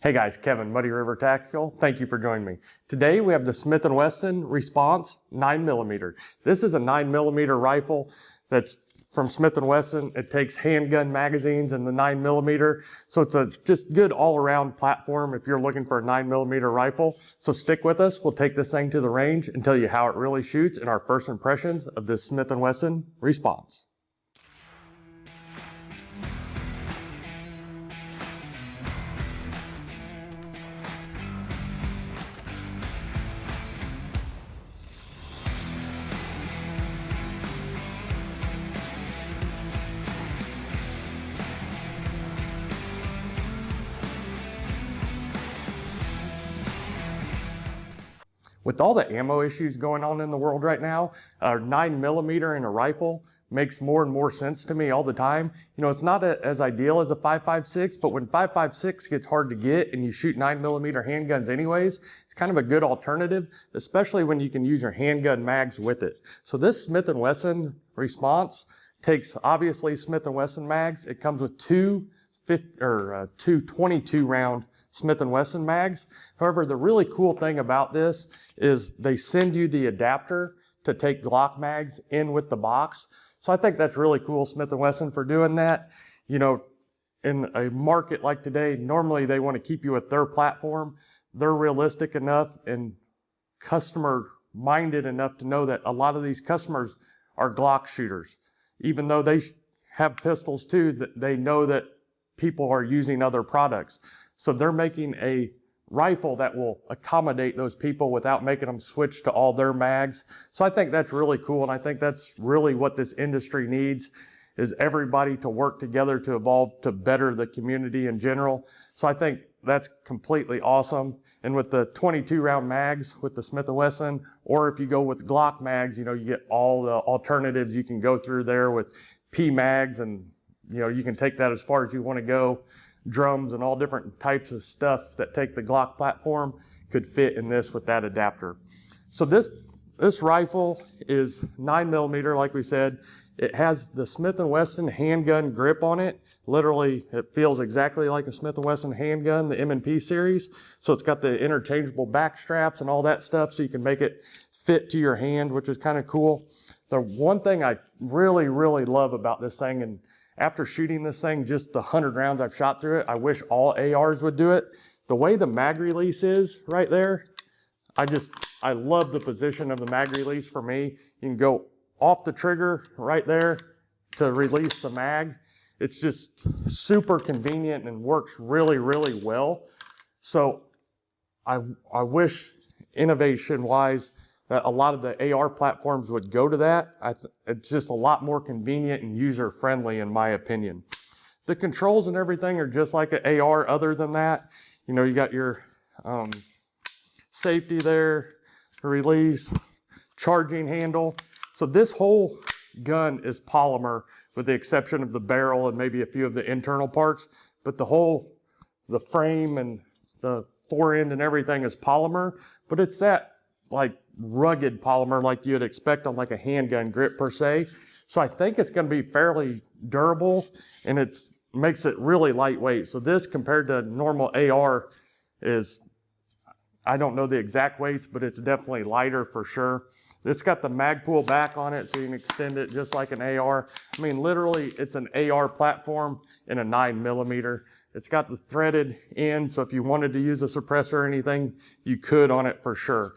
Hey guys, Kevin, Muddy River Tactical. Thank you for joining me. Today we have the Smith & Wesson Response 9mm. This is a 9mm rifle that's from Smith & Wesson. It takes handgun magazines in the 9mm. So it's a just good all-around platform if you're looking for a 9mm rifle. So stick with us. We'll take this thing to the range and tell you how it really shoots and our first impressions of this Smith & Wesson Response. With all the ammo issues going on in the world right now, a 9mm in a rifle makes more and more sense to me all the time. You know, it's not as ideal as a 5.56, but when 5.56 gets hard to get and you shoot 9mm handguns anyways, it's kind of a good alternative, especially when you can use your handgun mags with it. So this Smith & Wesson Response takes obviously Smith & Wesson mags. It comes with two 22 round Smith & Wesson mags. However, the really cool thing about this is they send you the adapter to take Glock mags in with the box. So I think that's really cool, Smith & Wesson, for doing that. You know, in a market like today, normally they want to keep you with their platform. They're realistic enough and customer minded enough to know that a lot of these customers are Glock shooters. Even though they have pistols too, they know that people are using other products. So they're making a rifle that will accommodate those people without making them switch to all their mags. So I think that's really cool. And I think that's really what this industry needs, is everybody to work together to evolve to better the community in general. So I think that's completely awesome. And with the 22 round mags with the Smith & Wesson, or if you go with Glock mags, you know, you get all the alternatives you can go through there with P mags, and you know, you can take that as far as you want to go. Drums and all different types of stuff that take the Glock platform could fit in this with that adapter. So this rifle is 9mm, like we said. It has the Smith & Wesson handgun grip on it. Literally, it feels exactly like a Smith & Wesson handgun, the M&P series. So it's got the interchangeable back straps and all that stuff, so you can make it fit to your hand, which is kind of cool. The one thing I really, really love about this thing, and after shooting this thing, just the 100 rounds I've shot through it, I wish all ARs would do it. The way the mag release is right there, I love the position of the mag release for me. You can go off the trigger right there to release the mag. It's just super convenient and works really, really well. So I wish innovation-wise that a lot of the AR platforms would go to that. It's just a lot more convenient and user-friendly in my opinion. The controls and everything are just like an AR other than that. You know, you got your safety there, release, charging handle. So this whole gun is polymer with the exception of the barrel and maybe a few of the internal parts, but the frame and the fore end and everything is polymer, but it's that like rugged polymer like you'd expect on like a handgun grip per se. So I think it's going to be fairly durable, and it makes it really lightweight. So this compared to normal AR is, I don't know the exact weights, but it's definitely lighter for sure. It's got the mag pull back on it so you can extend it just like an AR. I mean, literally it's an AR platform in a 9mm. It's got the threaded end, so if you wanted to use a suppressor or anything, you could on it for sure.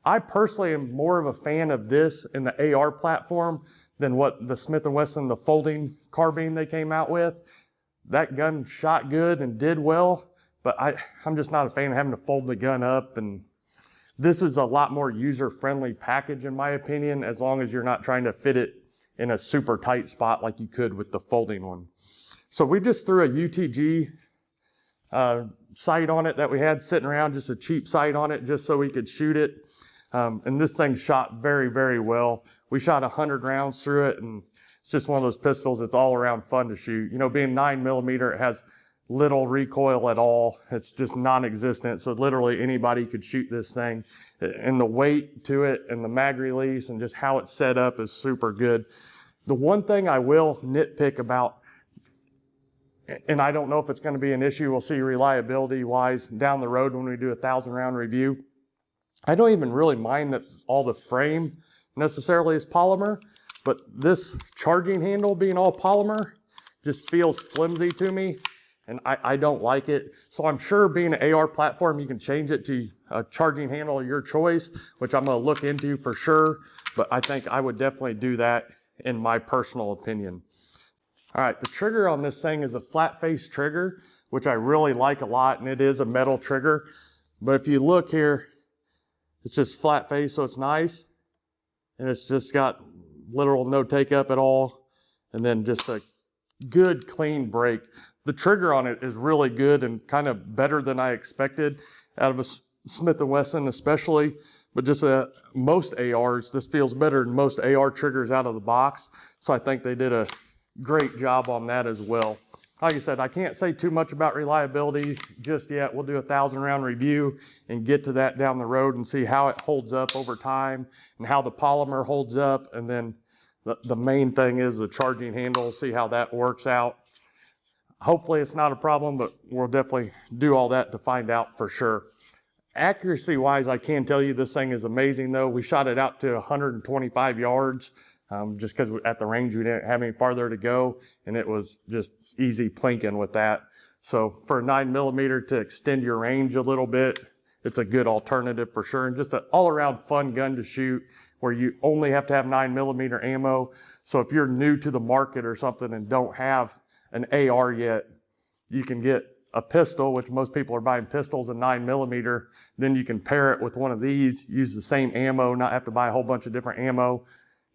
I personally am more of a fan of this in the AR platform than what the Smith & Wesson, the folding carbine they came out with. That gun shot good and did well, but I'm just not a fan of having to fold the gun up, and this is a lot more user-friendly package in my opinion, as long as you're not trying to fit it in a super tight spot like you could with the folding one. So we just threw a UTG sight on it that we had sitting around, just a cheap sight on it just so we could shoot it. And this thing shot very, very well. We shot 100 rounds through it, and it's just one of those pistols that's all around fun to shoot. You know, being 9mm, it has little recoil at all. It's just non-existent. So literally anybody could shoot this thing. And the weight to it and the mag release and just how it's set up is super good. The one thing I will nitpick about and I don't know if it's going to be an issue. We'll see reliability wise down the road when we do a 1,000-round review. I don't even really mind that all the frame necessarily is polymer, but this charging handle being all polymer just feels flimsy to me, and I don't like it. So I'm sure being an AR platform, you can change it to a charging handle of your choice, which I'm going to look into for sure, but I think I would definitely do that in my personal opinion. All right, the trigger on this thing is a flat face trigger, which I really like a lot, and it is a metal trigger. But if you look here, it's just flat face, so it's nice. And it's just got literal no take up at all. And then just a good clean break. The trigger on it is really good and kind of better than I expected out of a Smith & Wesson especially. But just most ARs, this feels better than most AR triggers out of the box. So I think they did a great job on that as well. Like I said, I can't say too much about reliability just yet. We'll do a 1,000-round review and get to that down the road and see how it holds up over time and how the polymer holds up. And then the main thing is the charging handle, see how that works out. Hopefully it's not a problem, but we'll definitely do all that to find out for sure. Accuracy wise, I can tell you this thing is amazing though. We shot it out to 125 yards. Just because at the range we didn't have any farther to go, and it was just easy plinking with that. So for a 9mm to extend your range a little bit, it's a good alternative for sure, and just an all-around fun gun to shoot where you only have to have 9mm ammo. So if you're new to the market or something and don't have an AR yet, you can get a pistol, which most people are buying pistols and 9mm. Then you can pair it with one of these, use the same ammo, not have to buy a whole bunch of different ammo.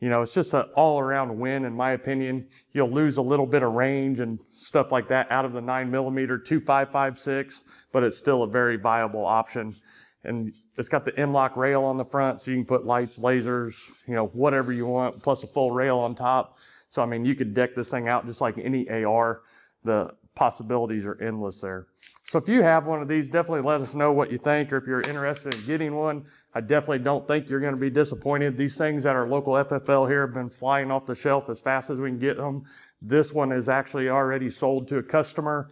You know, it's just an all-around win, in my opinion. You'll lose a little bit of range and stuff like that out of the 9mm 2.556, but it's still a very viable option. And it's got the M-LOK rail on the front, so you can put lights, lasers, you know, whatever you want, plus a full rail on top. So, I mean, you could deck this thing out just like any AR. The possibilities are endless there. So if you have one of these, definitely let us know what you think, or if you're interested in getting one. I definitely don't think you're going to be disappointed. These things at our local FFL here have been flying off the shelf as fast as we can get them. This one is actually already sold to a customer.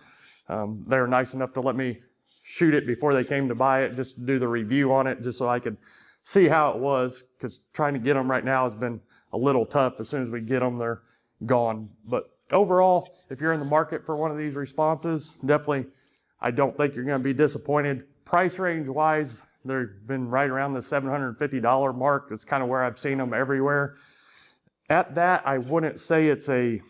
They're nice enough to let me shoot it before they came to buy it, just to do the review on it, just so I could see how it was, because trying to get them right now has been a little tough. As soon as we get them, they're gone. But overall, if you're in the market for one of these responses, definitely, I don't think you're going to be disappointed. Price range wise, they've been right around the $750 mark. That's kind of where I've seen them everywhere. At that, I wouldn't say it's a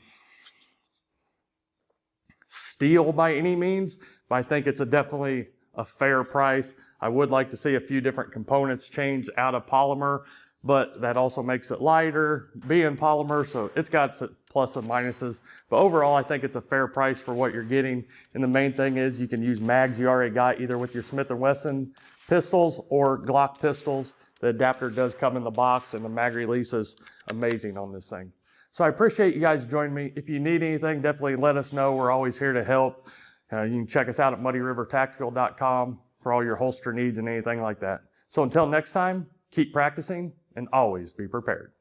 steal by any means, but I think it's definitely a fair price. I would like to see a few different components changed out of polymer, but that also makes it lighter, being polymer, so it's got its plus and minuses. But overall, I think it's a fair price for what you're getting. And the main thing is you can use mags you already got either with your Smith & Wesson pistols or Glock pistols. The adapter does come in the box, and the mag release is amazing on this thing. So I appreciate you guys joining me. If you need anything, definitely let us know. We're always here to help. You can check us out at muddyrivertactical.com for all your holster needs and anything like that. So until next time, keep practicing and always be prepared.